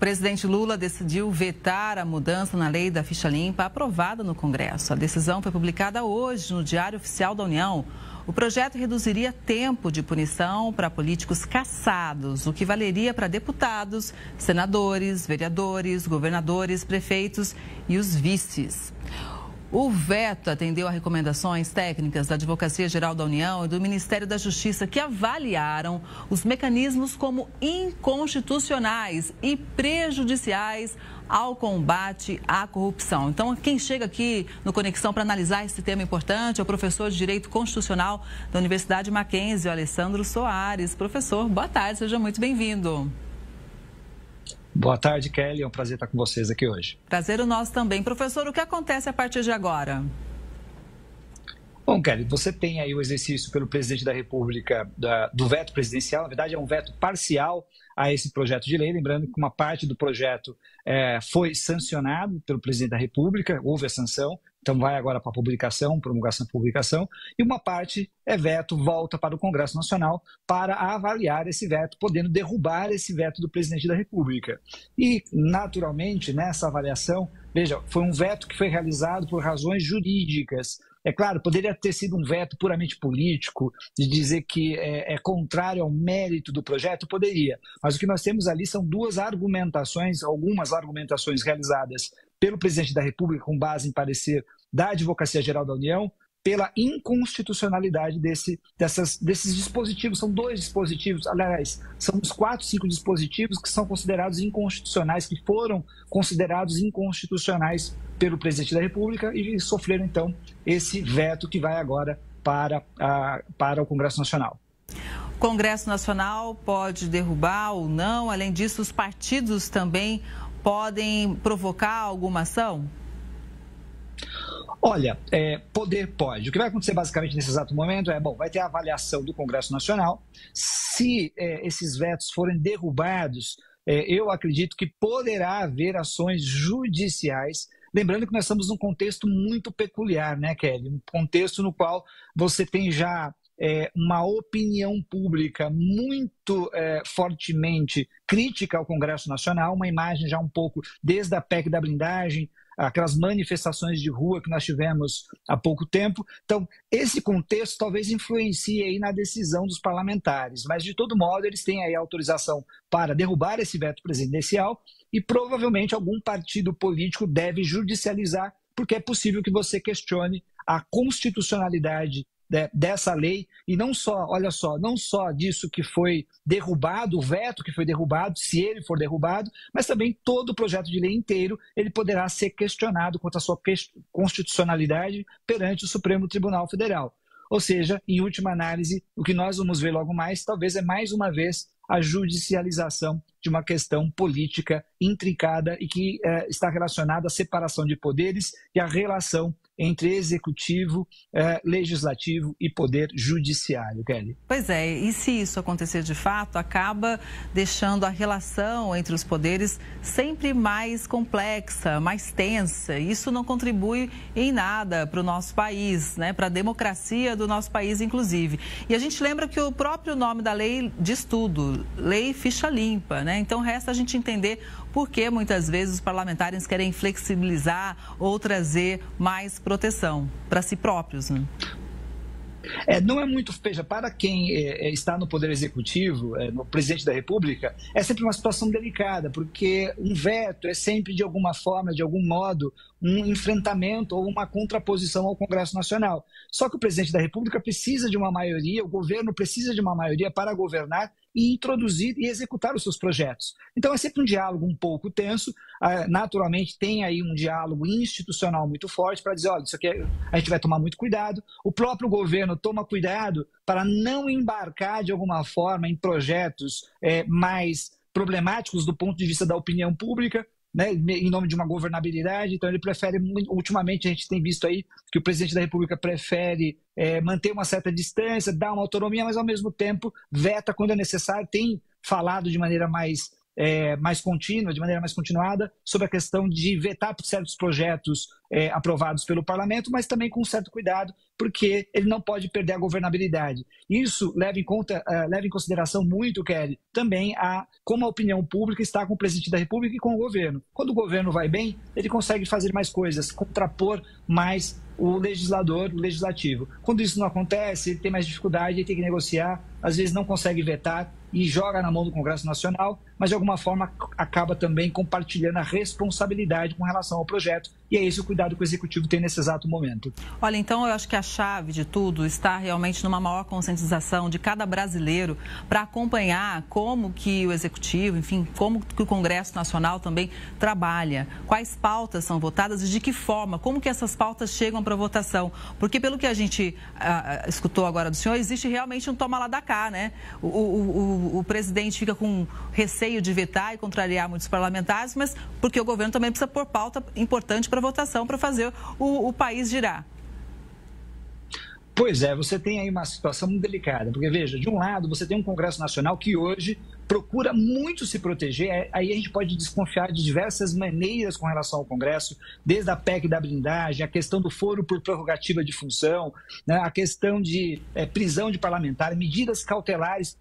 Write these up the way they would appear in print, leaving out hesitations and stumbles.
presidente Lula decidiu vetar a mudança na lei da ficha limpa aprovada no Congresso. A decisão foi publicada hoje no Diário Oficial da União. O projeto reduziria tempo de punição para políticos cassados, o que valeria para deputados, senadores, vereadores, governadores, prefeitos e os vices. O veto atendeu a recomendações técnicas da Advocacia Geral da União e do Ministério da Justiça, que avaliaram os mecanismos como inconstitucionais e prejudiciais ao combate à corrupção. Então, quem chega aqui no Conexão para analisar esse tema importante é o professor de Direito Constitucional da Universidade Mackenzie, o Alessandro Soares. Professor, boa tarde, seja muito bem-vindo. Boa tarde, Kelly. É um prazer estar com vocês aqui hoje. Prazer o nosso também. Professor, o que acontece a partir de agora? Bom, Kelly, você tem aí o exercício pelo presidente da República do veto presidencial. Na verdade, é um veto parcial a esse projeto de lei. Lembrando que uma parte do projeto foi sancionado pelo presidente da República, houve a sanção, então vai agora para a publicação, promulgação e publicação, e uma parte é veto, volta para o Congresso Nacional para avaliar esse veto, podendo derrubar esse veto do presidente da República. E, naturalmente, nessa avaliação, veja, foi um veto que foi realizado por razões jurídicas. É claro, poderia ter sido um veto puramente político, de dizer que é contrário ao mérito do projeto, poderia. Mas o que nós temos ali são algumas argumentações realizadas pelo presidente da República, com base em parecer da Advocacia Geral da União, pela inconstitucionalidade desses dispositivos. São 2 dispositivos, aliás, são uns 4, 5 dispositivos que são considerados inconstitucionais, que foram considerados inconstitucionais pelo presidente da República e sofreram, então, esse veto que vai agora para o Congresso Nacional. O Congresso Nacional pode derrubar ou não? Além disso, os partidos também podem provocar alguma ação? Olha, poder pode. O que vai acontecer basicamente nesse exato momento vai ter a avaliação do Congresso Nacional. Se esses vetos forem derrubados, eu acredito que poderá haver ações judiciais. Lembrando que nós estamos num contexto muito peculiar, né, Kelly? Um contexto no qual você tem já uma opinião pública muito fortemente crítica ao Congresso Nacional, uma imagem já um pouco desde a PEC da blindagem, aquelas manifestações de rua que nós tivemos há pouco tempo. Então, esse contexto talvez influencie aí na decisão dos parlamentares, mas de todo modo eles têm aí autorização para derrubar esse veto presidencial e provavelmente algum partido político deve judicializar, porque é possível que você questione a constitucionalidade dessa lei, e não só, olha só, não só disso que foi derrubado, o veto que foi derrubado, se ele for derrubado, mas também todo o projeto de lei inteiro, ele poderá ser questionado quanto à sua constitucionalidade perante o Supremo Tribunal Federal. Ou seja, em última análise, o que nós vamos ver logo mais, talvez mais uma vez, a judicialização de uma questão política intrincada e que está relacionada à separação de poderes e à relação entre executivo, legislativo e poder judiciário, Kelly. Pois é, e se isso acontecer de fato, acaba deixando a relação entre os poderes sempre mais complexa, mais tensa. Isso não contribui em nada para o nosso país, né? Para a democracia do nosso país, inclusive. E a gente lembra que o próprio nome da lei diz tudo, Lei Ficha Limpa, né? Então resta a gente entender por que muitas vezes os parlamentares querem flexibilizar ou trazer mais proteção para si próprios, né? Não é muito, veja, para quem está no Poder Executivo, no presidente da República, é sempre uma situação delicada, porque um veto é sempre, de alguma forma, de algum modo, um enfrentamento ou uma contraposição ao Congresso Nacional. Só que o presidente da República precisa de uma maioria, o governo precisa de uma maioria para governar e introduzir e executar os seus projetos. Então é sempre um diálogo um pouco tenso, naturalmente tem aí um diálogo institucional muito forte para dizer, olha, isso aqui a gente vai tomar muito cuidado, o próprio governo toma cuidado para não embarcar de alguma forma em projetos mais problemáticos do ponto de vista da opinião pública, né, em nome de uma governabilidade. Então ele prefere, ultimamente a gente tem visto aí que o presidente da República prefere manter uma certa distância, dar uma autonomia, mas ao mesmo tempo veta quando é necessário, tem falado de maneira mais mais contínua, de maneira mais continuada, sobre a questão de vetar certos projetos aprovados pelo parlamento, mas também com um certo cuidado, porque ele não pode perder a governabilidade. Isso leva em consideração muito, Kelly, também como a opinião pública está com o presidente da República e com o governo. Quando o governo vai bem, ele consegue fazer mais coisas, contrapor mais o legislador, o legislativo. Quando isso não acontece, ele tem mais dificuldade, ele tem que negociar, às vezes não consegue vetar e joga na mão do Congresso Nacional, mas de alguma forma acaba também compartilhando a responsabilidade com relação ao projeto, e é esse o cuidado que o Executivo tem nesse exato momento. Olha, então eu acho que a chave de tudo está realmente numa maior conscientização de cada brasileiro para acompanhar como que o Executivo, enfim, como que o Congresso Nacional também trabalha, quais pautas são votadas e de que forma, como que essas pautas chegam para votação, porque pelo que a gente escutou agora do senhor, existe realmente um toma lá da cá, né? O presidente fica com receio de vetar e contrariar muitos parlamentares, mas porque o governo também precisa pôr pauta importante para votação, para fazer o país girar. Pois é, você tem aí uma situação muito delicada, porque veja, de um lado você tem um Congresso Nacional que hoje procura muito se proteger, aí a gente pode desconfiar de diversas maneiras com relação ao Congresso, desde a PEC da blindagem, a questão do foro por prerrogativa de função, né, a questão de prisão de parlamentares, medidas cautelares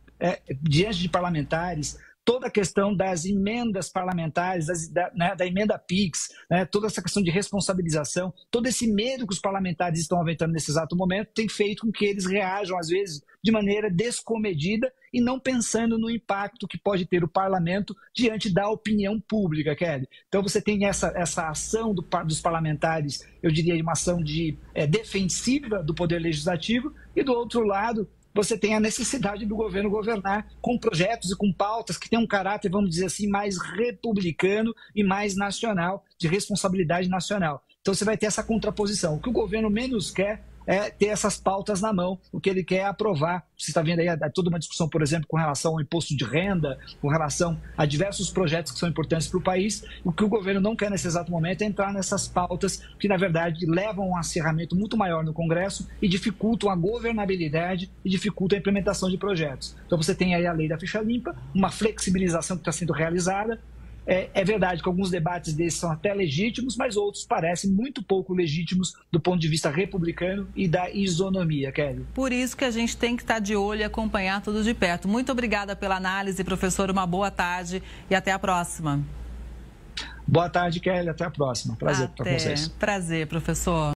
diante de parlamentares, toda a questão das emendas parlamentares, da emenda PIX, né, toda essa questão de responsabilização, todo esse medo que os parlamentares estão aventando nesse exato momento tem feito com que eles reajam, às vezes, de maneira descomedida e não pensando no impacto que pode ter o parlamento diante da opinião pública, Kelly. Então você tem essa ação dos parlamentares, eu diria, uma ação defensiva do Poder Legislativo, e do outro lado, você tem a necessidade do governo governar com projetos e com pautas que têm um caráter, vamos dizer assim, mais republicano e mais nacional, de responsabilidade nacional. Então você vai ter essa contraposição. O que o governo menos quer é ter essas pautas na mão, o que ele quer é aprovar. Você está vendo aí toda uma discussão, por exemplo, com relação ao imposto de renda, com relação a diversos projetos que são importantes para o país. O que o governo não quer nesse exato momento é entrar nessas pautas que, na verdade, levam a um acirramento muito maior no Congresso e dificultam a governabilidade e dificultam a implementação de projetos. Então você tem aí a lei da ficha limpa, uma flexibilização que está sendo realizada. É verdade que alguns debates desses são até legítimos, mas outros parecem muito pouco legítimos do ponto de vista republicano e da isonomia, Kelly. Por isso que a gente tem que estar de olho e acompanhar tudo de perto. Muito obrigada pela análise, professor. Uma boa tarde e até a próxima. Boa tarde, Kelly. Até a próxima. Prazer estar com vocês. Prazer, professor.